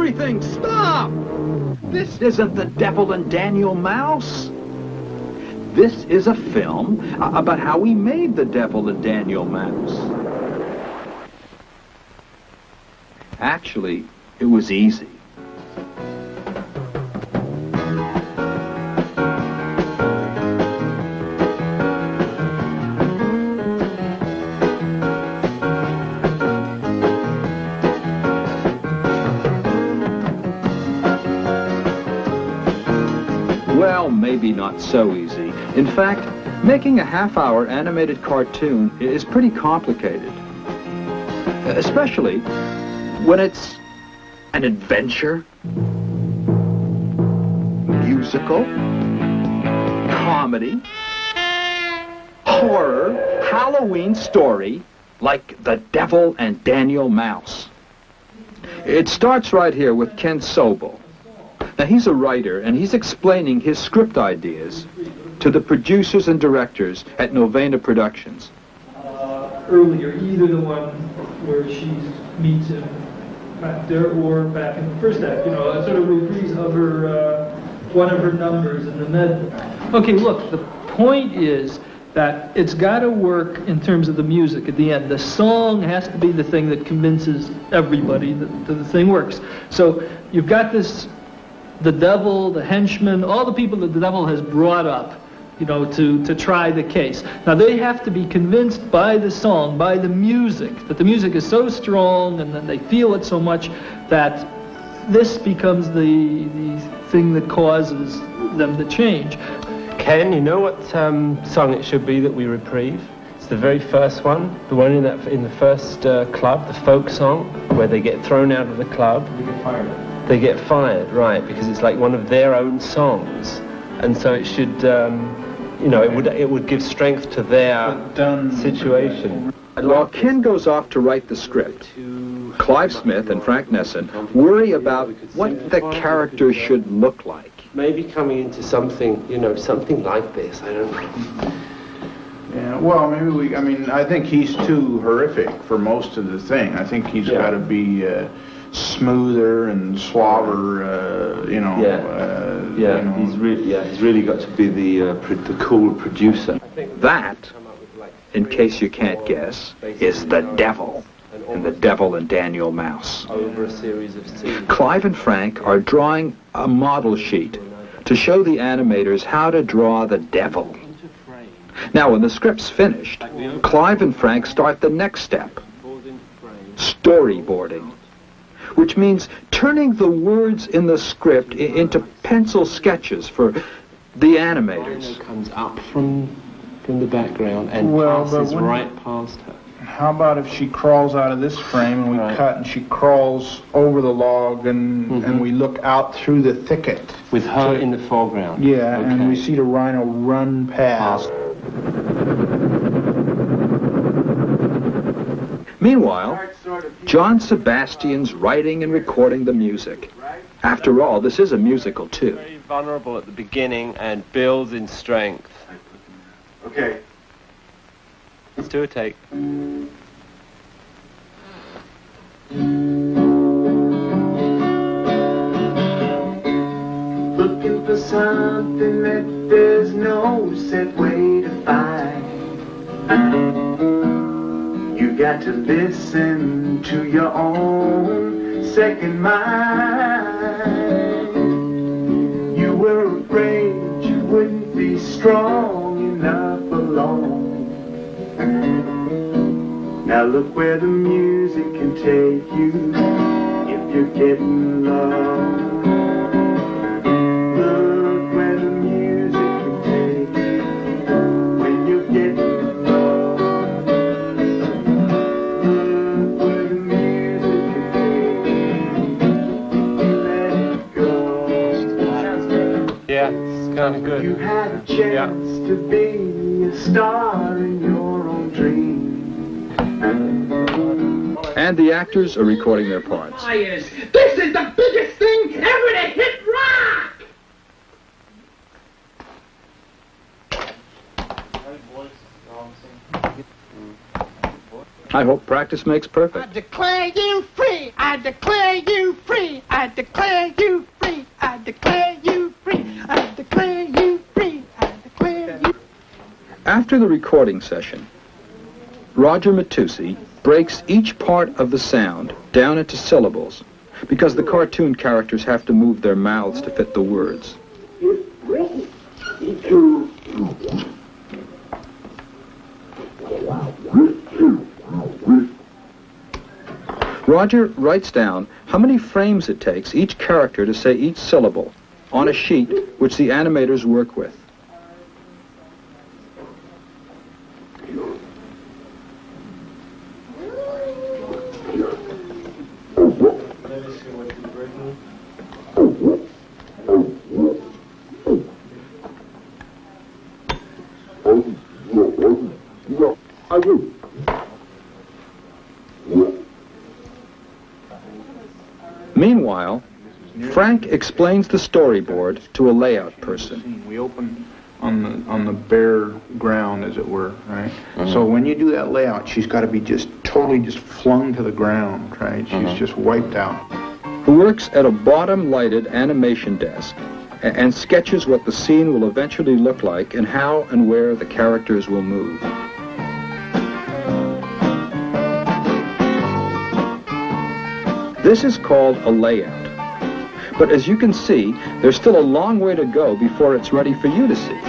everything! Stop! This isn't the Devil and Daniel Mouse. This is a film about how we made the Devil and Daniel Mouse. Actually, it was easy. Well, maybe not so easy. In fact, making a half-hour animated cartoon is pretty complicated. Especially when it's an adventure, musical, comedy, horror, Halloween story like The Devil and Daniel Mouse. It starts right here with Ken Sobel. Now, he's a writer, and he's explaining his script ideas to the producers and directors at Nelvana Productions. Earlier, either the one where she meets him back there or back in the first act, you know, a sort of reprise of her, one of her numbers in the med. Okay, look, the point is that it's got to work in terms of the music at the end. The song has to be the thing that convinces everybody that the thing works. So you've got this, the devil, the henchman, all the people that the devil has brought up, you know, to try the case. Now they have to be convinced by the song, by the music, that the music is so strong and then they feel it so much that this becomes the thing that causes them to change. Ken, you know what song it should be that we reprieve? It's the very first one, the one in the first club, the folk song, where they get thrown out of the club. They get fired. They get fired, right, because it's like one of their own songs. And so it should, you know, it would give strength to their situation. While Ken goes off to write the script, Clive Smith and Frank Nesson worry about what the characters should look like. Maybe coming into something, you know, something like this, I don't know. Yeah, well, maybe I mean, I think he's too horrific for most of the thing. I think he's got to be smoother and suaver, you know. You know. He's really got to be the cool producer. That, in case you can't guess, is the devil in The Devil and Daniel Mouse. Over a series of scenes. Clive and Frank are drawing a model sheet to show the animators how to draw the devil. Now, when the script's finished, Clive and Frank start the next step, storyboarding, which means turning the words in the script into pencil sketches for the animators. Comes up from the background and passes right past her. How about if she crawls out of this frame and we cut and she crawls over the log and we look out through the thicket. With her in the foreground. Yeah, and we see the rhino run past. Meanwhile, John Sebastian's writing and recording the music. After all, this is a musical too. Very vulnerable at the beginning and builds in strength. Okay. Let's do a take. Looking for something that there's no set way to find. You got to listen to your own second mind. You were afraid you wouldn't be strong enough alone. Now look where the music can take you if you're getting lost. Look where the music can take you when you're getting lost. Look where the music can take you, let it go. Yeah, it's kind of good. You had a chance to be a star in your own dream. And the actors are recording their parts. This is the biggest thing ever to hit rock! I hope practice makes I perfect. declare you free. I declare you free. I declare you free. I declare you free. I declare you free. I declare you. After the recording session, Roger Matussi breaks each part of the sound down into syllables because the cartoon characters have to move their mouths to fit the words. Roger writes down how many frames it takes each character to say each syllable on a sheet which the animators work with. Meanwhile, Frank explains the storyboard to a layout person. We open on the bare ground, as it were, right? So when you do that layout, she's got to be just totally just flung to the ground, right? She's just wiped out. Who works at a bottom-lighted animation desk and sketches what the scene will eventually look like and how and where the characters will move. This is called a layout. But as you can see, there's still a long way to go before it's ready for you to see.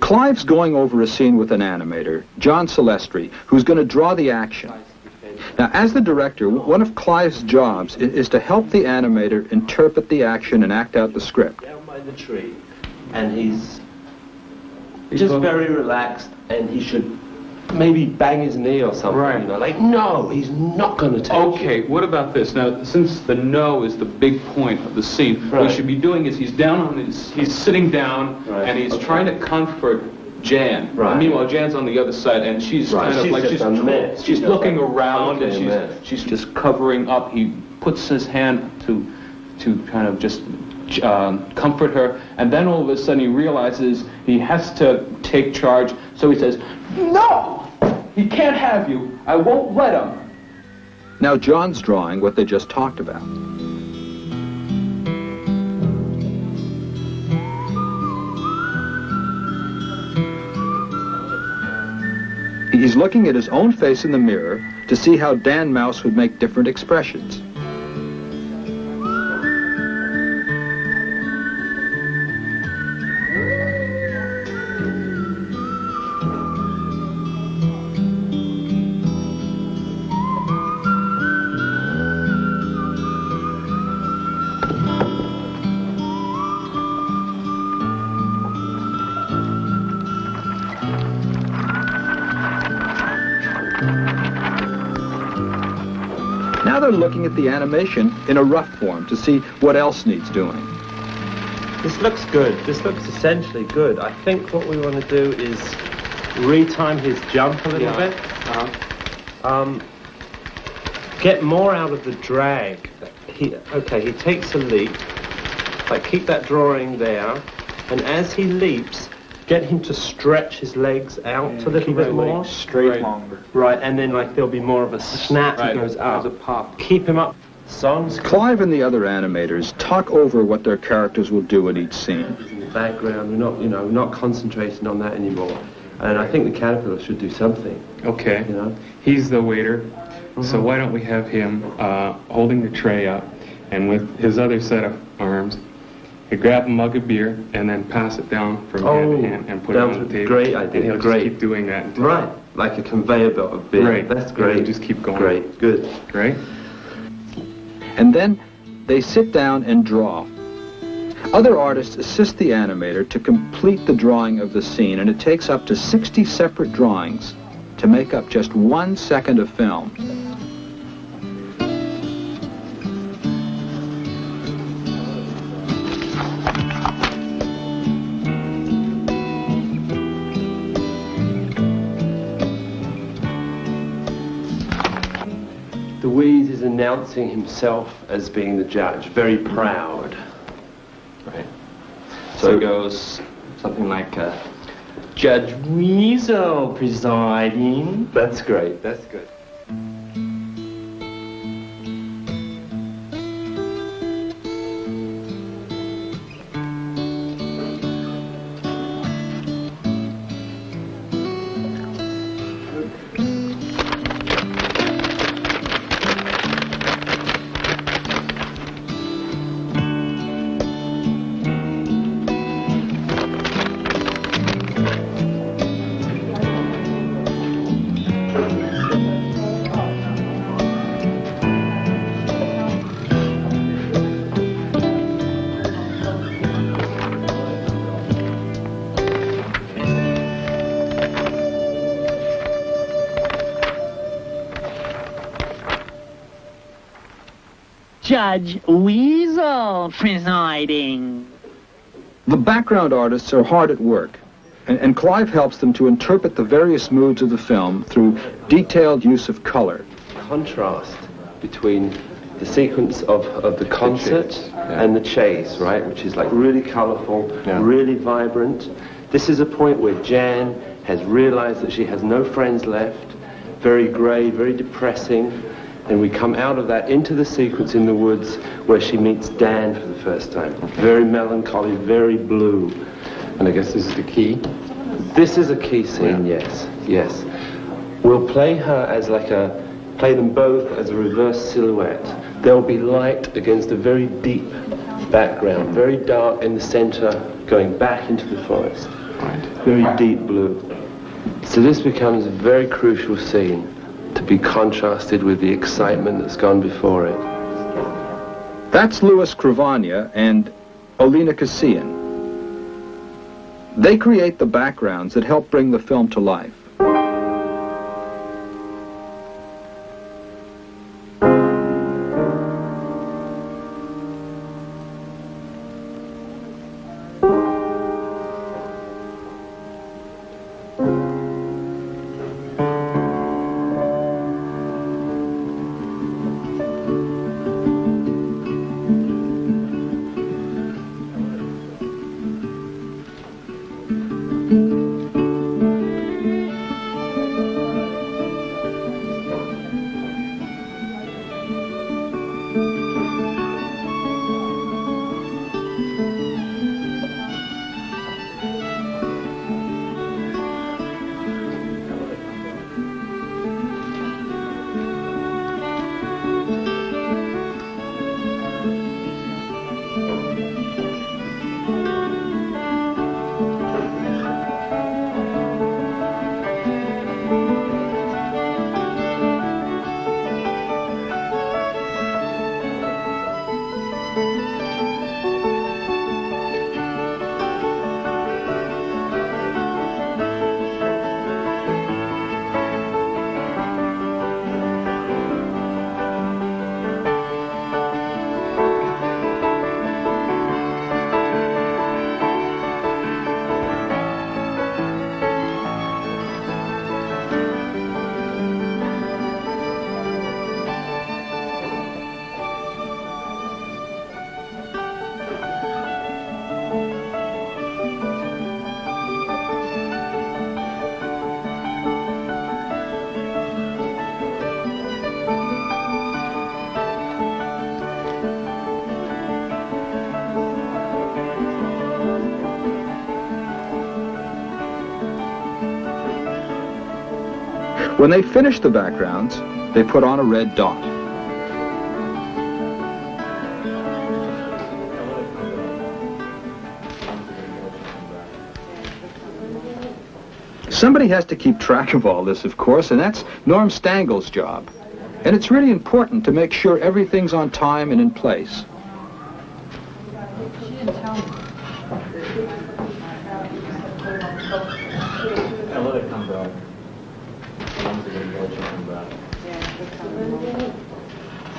Clive's going over a scene with an animator, John Silvestri, who's going to draw the action. Now, as the director, one of Clive's jobs is to help the animator interpret the action and act out the script. Down by the tree, and he's just very relaxed, and he should maybe bang his knee or something. Right. You know, like, no, he's not going to take Okay, it. what about this? Now, since the no is the big point of the scene, what Right. he should be doing is he's down on his, he's sitting down, Right. and he's Okay. trying to comfort Jan. Right. Meanwhile, Jan's on the other side, and she's Right. kind of She's like just a mess. she's She's looking like, around, okay, and mess. she's just covering up. He puts his hand to kind of just comfort her, and then all of a sudden he realizes he has to take charge. So he says, "No, he can't have you. I won't let him." Now, John's drawing what they just talked about. He's looking at his own face in the mirror to see how Dan Mouse would make different expressions. Now they're looking at the animation in a rough form to see what else needs doing. This looks good. This looks essentially good. I think what we want to do is retime his jump a little bit. Get more out of the drag. He takes a leap. Like, keep that drawing there. And as he leaps, get him to stretch his legs out a little bit more. Straight longer. Right, and then like there'll be more of a snap Right, that goes up. there's a pop. Keep him up. Songs Clive and the other animators talk over what their characters will do in each scene. in the background. We're not concentrating on that anymore. And I think the caterpillar should do something. Okay. You know. He's the waiter, so why don't we have him holding the tray up, and with his other set of arms, he grab a mug of beer and then pass it down from hand to hand and put it that on the was a table. great idea. And he'll Great. just keep doing that. Until Right, like a conveyor belt of beer. Right. That's And great. you just keep going. Great, good. Right? And then they sit down and draw. Other artists assist the animator to complete the drawing of the scene, and it takes up to 60 separate drawings to make up just 1 second of film. is announcing himself as being the judge, very proud. Right. So it goes something like, Judge Weasel presiding. That's great, that's good. Judge Weasel presiding. The background artists are hard at work, and Clive helps them to interpret the various moods of the film through detailed use of color. Contrast between the sequence of the concert and the chase, right, which is like really colorful, really vibrant. This is a point where Jan has realized that she has no friends left, very gray, very depressing, and we come out of that into the sequence in the woods where she meets Dan for the first time. Very melancholy, very blue. And I guess this is the key. This is a key scene, yes, yes. We'll play her as play them both as a reverse silhouette. There'll be light against a very deep background, very dark in the center, going back into the forest. Very deep blue. So this becomes a very crucial scene to be contrasted with the excitement that's gone before it. That's Louis Cravagna and Olena Cassian. They create the backgrounds that help bring the film to life. When they finish the backgrounds, they put on a red dot. Somebody has to keep track of all this, of course, and that's Norm Stangel's job. And it's really important to make sure everything's on time and in place.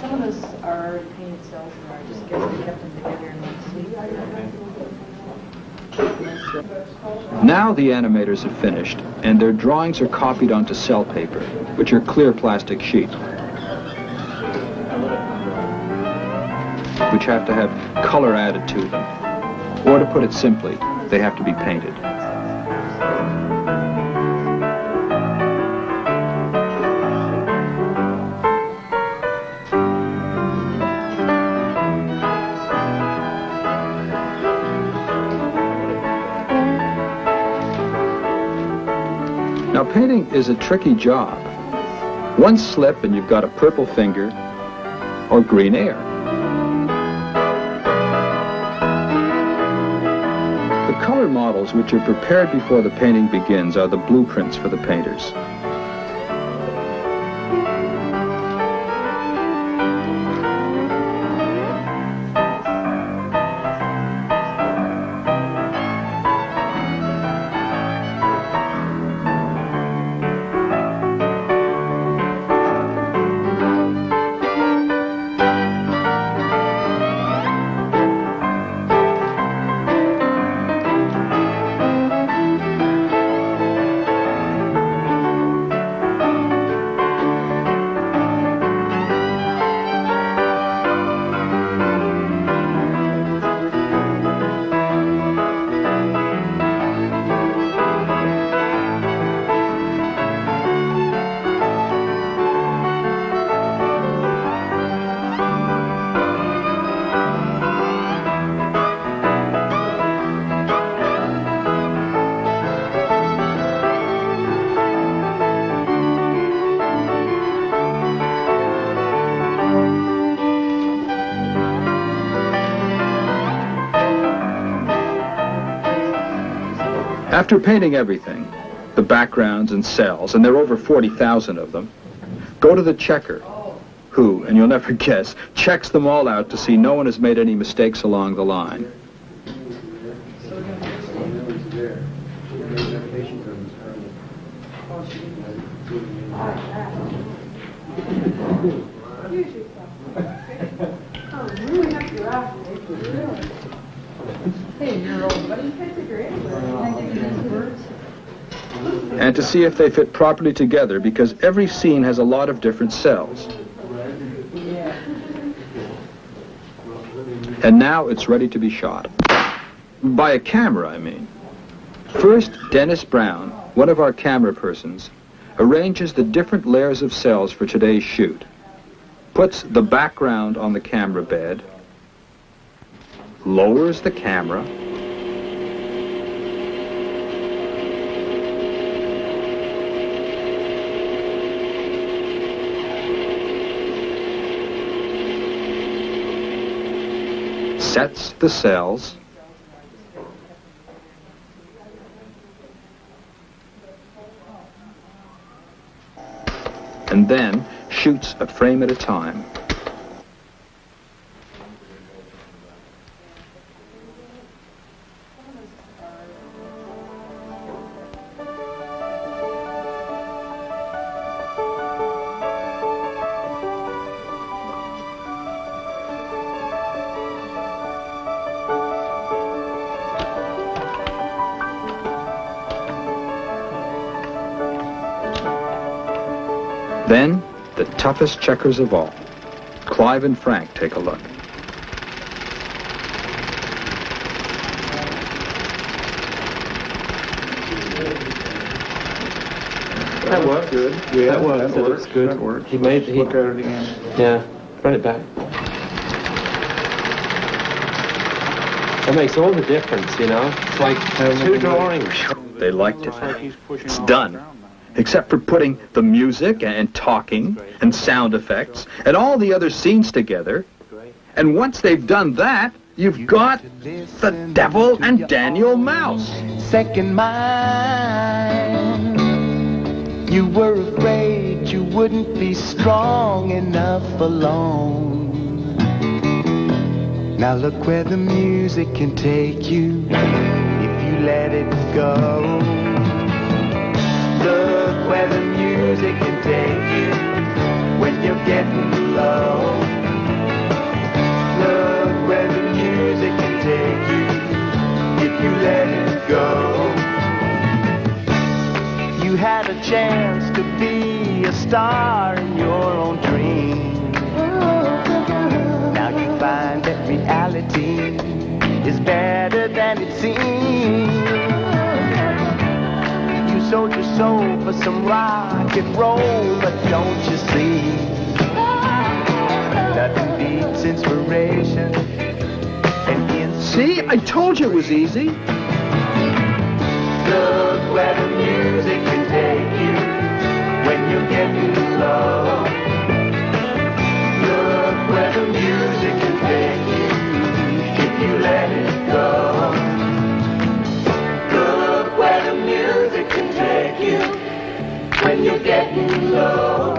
Some of those are painted cells, and I just guess we kept them together in one sleeve. Now the animators have finished, and their drawings are copied onto cell paper, which are clear plastic sheets. which have to have color added to them. Or to put it simply, they have to be painted. Now, painting is a tricky job. One slip and you've got a purple finger or green air. The color models which are prepared before the painting begins are the blueprints for the painters. After painting everything, the backgrounds and cells, and there are over 40,000 of them, go to the checker, who, and you'll never guess, checks them all out to see no one has made any mistakes along the line. And to see if they fit properly together, because every scene has a lot of different cells. And now it's ready to be shot. By a camera, I mean. First, Dennis Brown, one of our camera persons, arranges the different layers of cells for today's shoot, puts the background on the camera bed, lowers the camera, sets the cells, and then shoots a frame at a time. Then, the toughest checkers of all. Clive and Frank take a look. That worked. Good. Yeah, that worked. That looks good. That works. He made. Look at it again. Yeah. Run it back. That makes all the difference, you know. It's like two drawings. They liked it. It's done. Except for putting the music and talking and sound effects and all the other scenes together. And once they've done that, you've got the Devil and Daniel Mouse. Second mind, you were afraid you wouldn't be strong enough alone. Now look where the music can take you if you let it go. Look where the music can take you when you're getting low. Look where the music can take you if you let it go. You had a chance to be a star in your own dream. Now you find that better than it seems. You sold your soul for some rock and roll, but don't you see? Nothing beats inspiration and See, I told you it was easy. Look where the music can take you when you're getting low. Look where the music can take you if you let it go. Look where the music can take you when you're getting low.